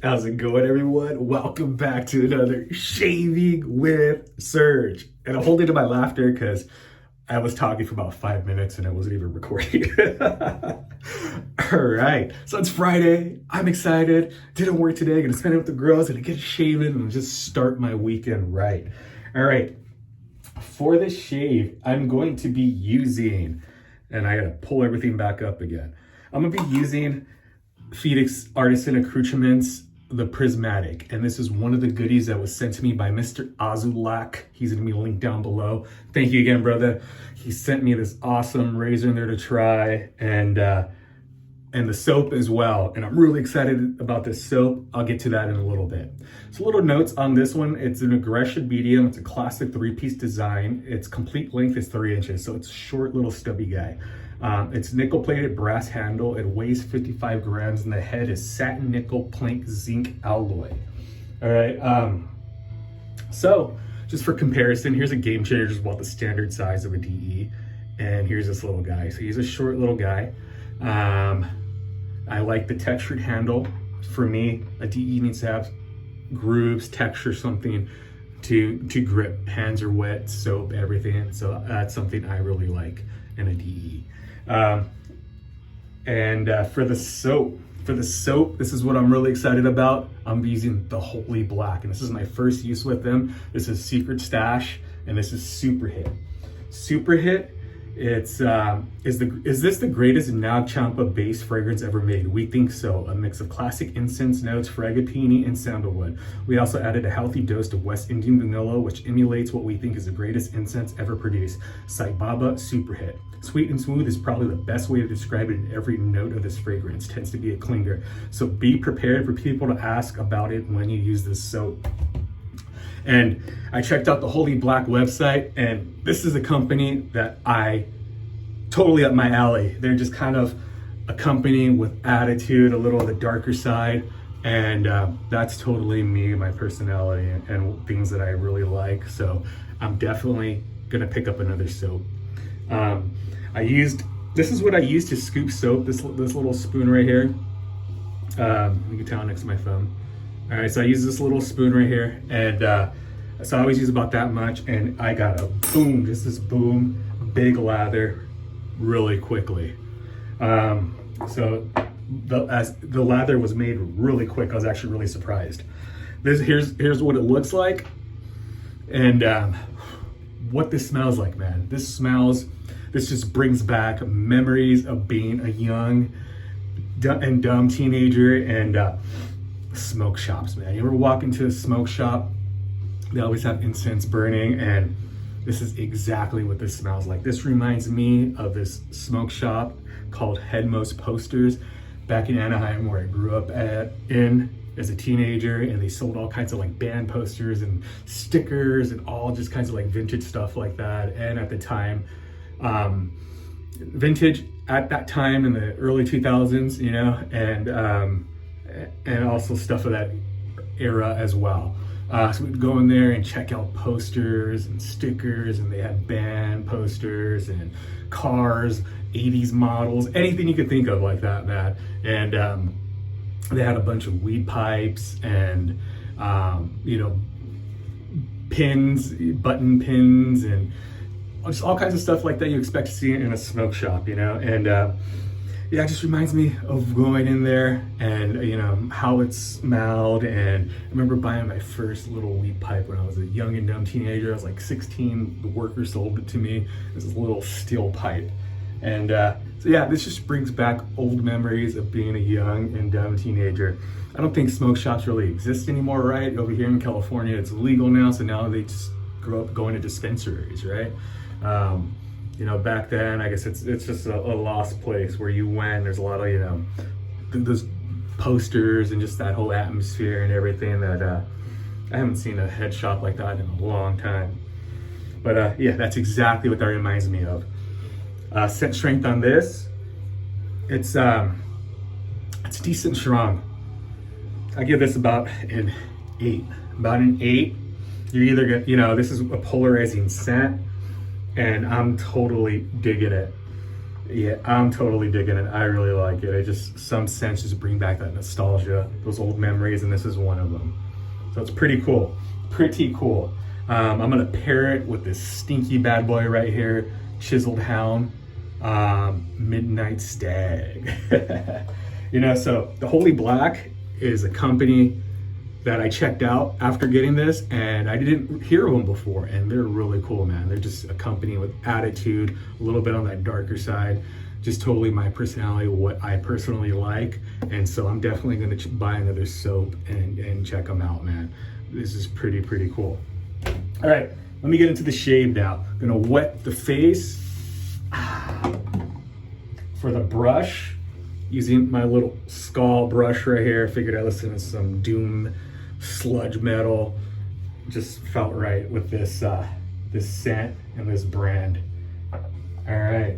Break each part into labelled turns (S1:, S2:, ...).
S1: How's it going, everyone? Welcome back to another Shaving with Serge. And I'm holding to my laughter because I was talking for about 5 minutes and I wasn't even recording. All right, so it's Friday. I'm excited. Didn't work today. Gonna spend it with the girls. Gonna get shaven and just start my weekend right. All right, for the shave, I'm going to be using, and I gotta pull everything back up again. I'm gonna be using Phoenix Artisan Accoutrements, the Prismatic, and this is one of the goodies that was sent to me by Mr. Azulak. He's gonna be linked down below. Thank you again, brother. He sent me this awesome razor in there to try, and the soap as well. And I'm really excited about this soap. I'll get to that in a little bit. So little notes on this one. It's an aggression medium. It's a classic 3-piece design. Its complete length is 3 inches, so it's a short little stubby guy. It's nickel-plated brass handle. It weighs 55 grams, and the head is satin nickel plank zinc alloy. All right. So just for comparison, here's a game changer, just about the standard size of a DE, and here's this little guy. So he's a short little guy. I like the textured handle. For me, a DE needs to have grooves, texture, something to grip. Hands are wet, soap, everything. So that's something I really like in a DE. For the soap, this is what I'm really excited about. I'm using the Holy Black, and this is my first use with them. This is Secret Stash, and this is Super Hit. Super Hit, is this the greatest Nag Champa base fragrance ever made? We think so. A mix of classic incense notes, frangipani, and sandalwood. We also added a healthy dose of West Indian vanilla, which emulates what we think is the greatest incense ever produced. Sai Baba Super Hit. Sweet and smooth is probably the best way to describe it, and every note of this fragrance tends to be a clinger. So be prepared for people to ask about it when you use this soap. And I checked out the Holy Black website, and this is a company that I totally up my alley. They're just kind of a company with attitude, a little of the darker side, and that's totally me, my personality, and things that I really like. So I'm definitely gonna pick up another soap. This is what I used to scoop soap, this little spoon right here. You can tell next to my phone. All right, so I use this little spoon right here, and so I always use about that much, and I got a boom, just this boom, big lather really quickly. So as the lather was made really quick, I was actually really surprised. Here's what it looks like, and what this smells like, man. This just brings back memories of being a young and dumb teenager, and smoke shops, man. You ever walk into a smoke shop? They always have incense burning, and this is exactly what this smells like. This reminds me of this smoke shop called Headmost Posters back in Anaheim, where I grew up as a teenager, and they sold all kinds of like band posters and stickers and all just kinds of like vintage stuff like that. And at the time, vintage at that time in the early 2000s, you know, and also stuff of that era as well. So we'd go in there and check out posters and stickers, and they had band posters and cars, 80s models, anything you could think of like that, Matt. And they had a bunch of weed pipes and, pins, button pins, and just all kinds of stuff like that you expect to see in a smoke shop, you know. And yeah, it just reminds me of going in there and, you know, how it smelled. And I remember buying my first little weed pipe when I was a young and dumb teenager. I was like 16. The worker sold it to me. It was this little steel pipe. And so yeah, this just brings back old memories of being a young and dumb teenager. I don't think smoke shops really exist anymore, right? Over here in California, it's legal now. So now they just grow up going to dispensaries, right? You know, back then, I guess it's just a lost place where you went. There's a lot of, you know, those posters and just that whole atmosphere and everything that I haven't seen a head shop like that in a long time. But yeah, that's exactly what that reminds me of. Scent strength on this, it's decent strong. I give this about an 8. About an 8. You're either gonna, you know, this is a polarizing scent, and I'm totally digging it. Yeah, I'm totally digging it. I really like it. It just, some scents just bring back that nostalgia, those old memories, and this is one of them. So it's pretty cool. Pretty cool. I'm gonna pair it with this stinky bad boy right here, Chiseled Hound, Midnight Stag. You know, so the Holy Black is a company that I checked out after getting this, and I didn't hear of them before, and they're really cool, man. They're just a company with attitude, a little bit on that darker side, just totally my personality, what I personally like. And so I'm definitely gonna buy another soap and check them out, man. This is pretty cool. All right, let me get into the shave now. I'm gonna wet the face. For the brush, using my little skull brush right here, I figured I'd listen to some doom sludge metal. Just felt right with this this scent and this brand. All right.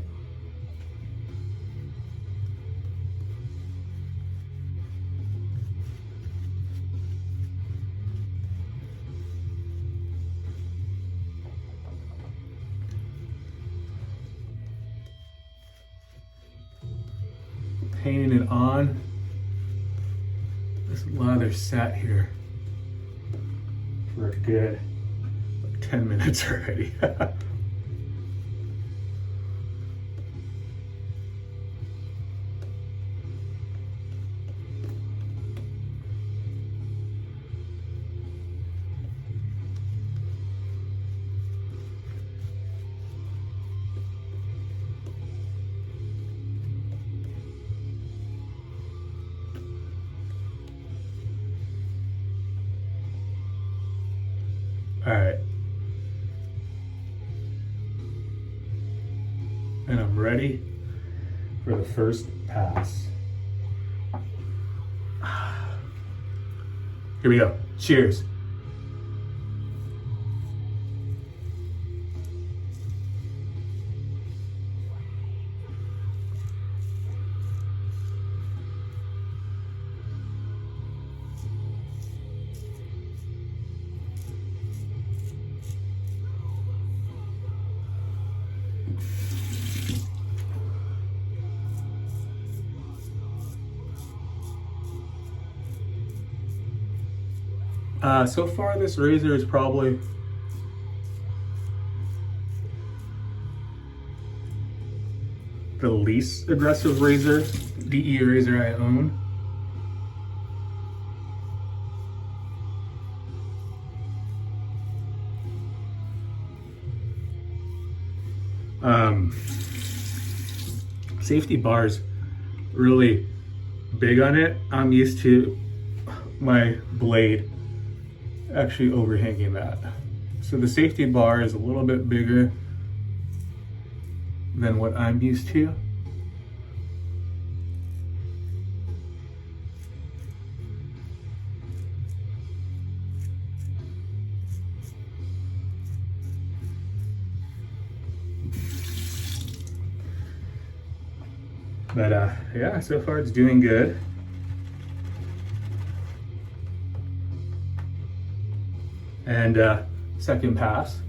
S1: Painting it on. This leather sat here for a good 10 minutes already. All right. And I'm ready for the first pass. Here we go. Cheers. So far this razor is probably the least aggressive razor, DE razor I own. Safety bars, really big on it. I'm used to my blade actually overhanging that. So the safety bar is a little bit bigger than what I'm used to. But yeah, so far it's doing good. And second pass,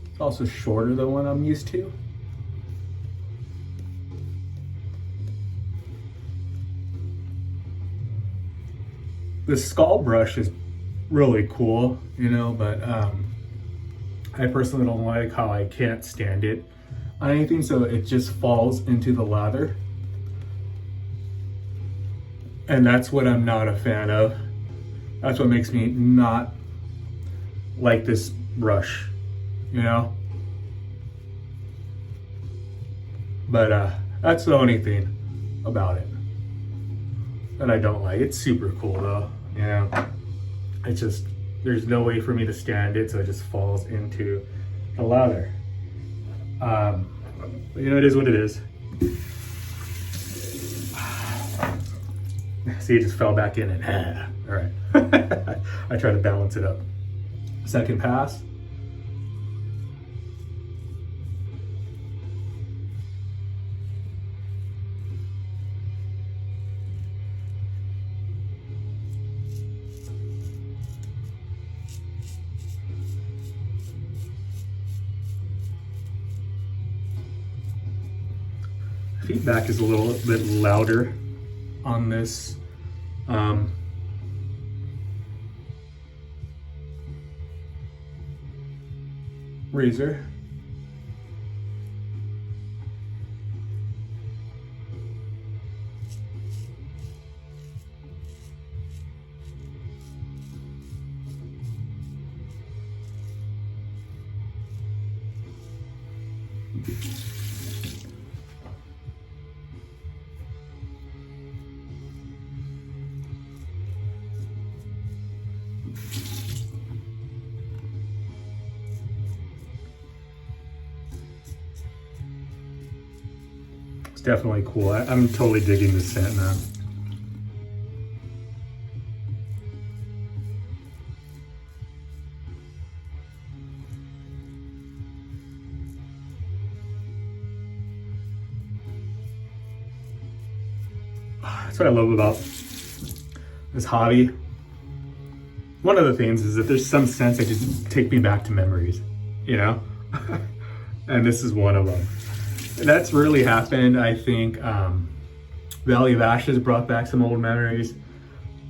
S1: it's also shorter than what I'm used to. The skull brush is really cool, you know, but I personally don't like how I can't stand it on anything, so it just falls into the lather. And that's what I'm not a fan of. That's what makes me not like this brush, you know? But that's the only thing about it that I don't like. It's super cool though, you know? It's just, there's no way for me to stand it, so it just falls into the lather. You know, it is what it is. See, it just fell back in and all right. I try to balance it up. Second pass. Feedback is a little bit louder on this. Razor. It's definitely cool. I'm totally digging this scent now. That's what I love about this hobby. One of the things is that there's some scents that just take me back to memories, you know? And this is one of them. And that's really happened, I think. Valley of Ashes brought back some old memories.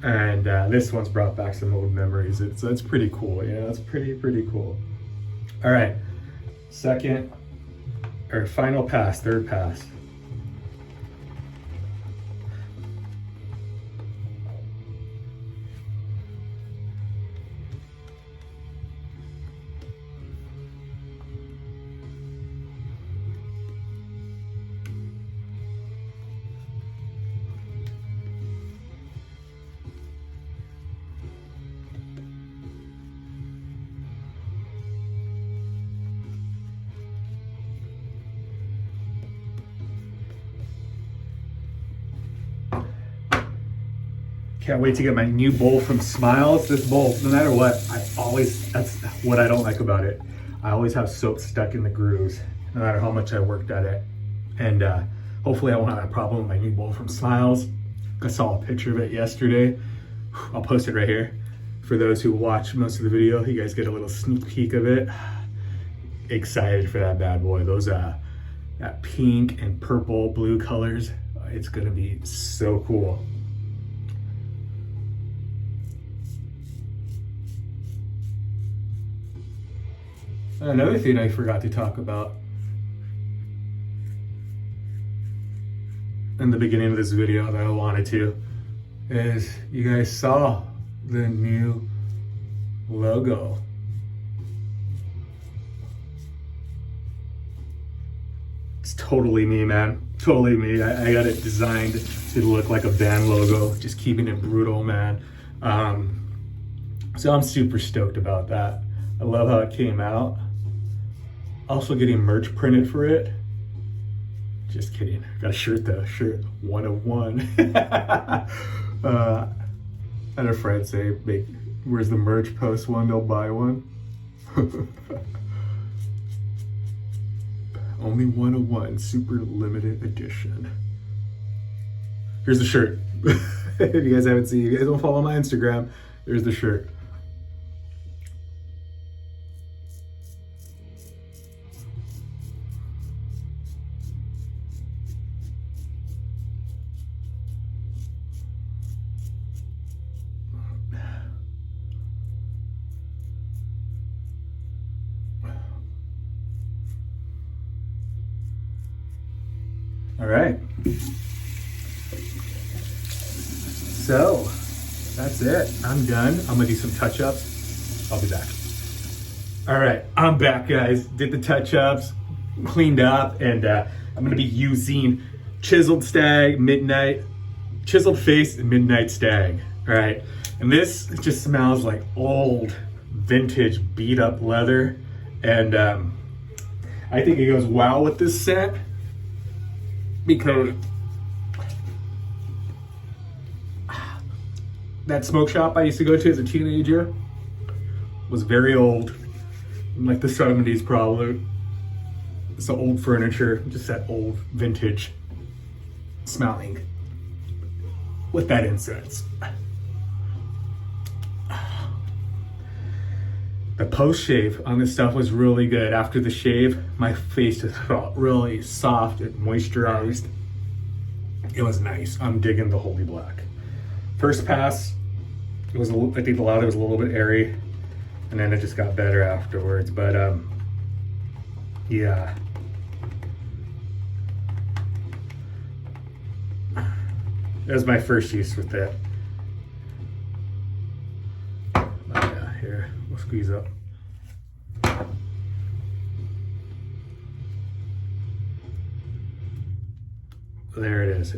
S1: And this one's brought back some old memories. So it's pretty cool, you know? It's pretty cool. All right, final pass, third pass. Can't wait to get my new bowl from Smiles. This bowl, no matter what, that's what I don't like about it. I always have soap stuck in the grooves, no matter how much I worked at it. And hopefully I won't have that problem with my new bowl from Smiles. I saw a picture of it yesterday. I'll post it right here. For those who watch most of the video, you guys get a little sneak peek of it. Excited for that bad boy. Those that pink and purple, blue colors, it's gonna be so cool. Another thing I forgot to talk about in the beginning of this video that I wanted to is you guys saw the new logo. It's totally me, man. Totally me. I got it designed to look like a band logo, just keeping it brutal, man. So I'm super stoked about that. I love how it came out. Also getting merch printed for it. Just kidding. Got a shirt though. Shirt 101. I had a friend say, where's the merch? Post one, they'll buy one. Only 101, super limited edition. Here's the shirt. If you guys haven't seen, if you guys don't follow my Instagram, there's the shirt. All right. So that's it. I'm done. I'm gonna do some touch-ups. I'll be back. All right, I'm back, guys. Did the touch-ups, cleaned up, and I'm gonna be using Chiseled Stag Midnight, Chiseled Face and Midnight Stag. All right, and this just smells like old, vintage, beat-up leather, and I think it goes well with this scent. Because that smoke shop I used to go to as a teenager was very old, like the 70s probably. It's the old furniture, just that old vintage smelling with that incense. The post shave on this stuff was really good. After the shave, my face just felt really soft and moisturized. It was nice. I'm digging the Holy Black. First pass, it was I think a lot of it was a little bit airy, and then it just got better afterwards. But yeah. That was my first use with that. Oh yeah, here, we'll squeeze up. There it is.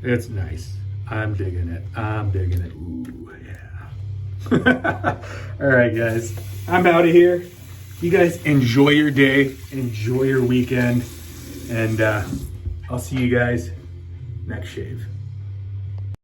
S1: It's nice. I'm digging it. I'm digging it. Ooh, yeah. All right, guys. I'm out of here. You guys enjoy your day. Enjoy your weekend. And I'll see you guys next shave.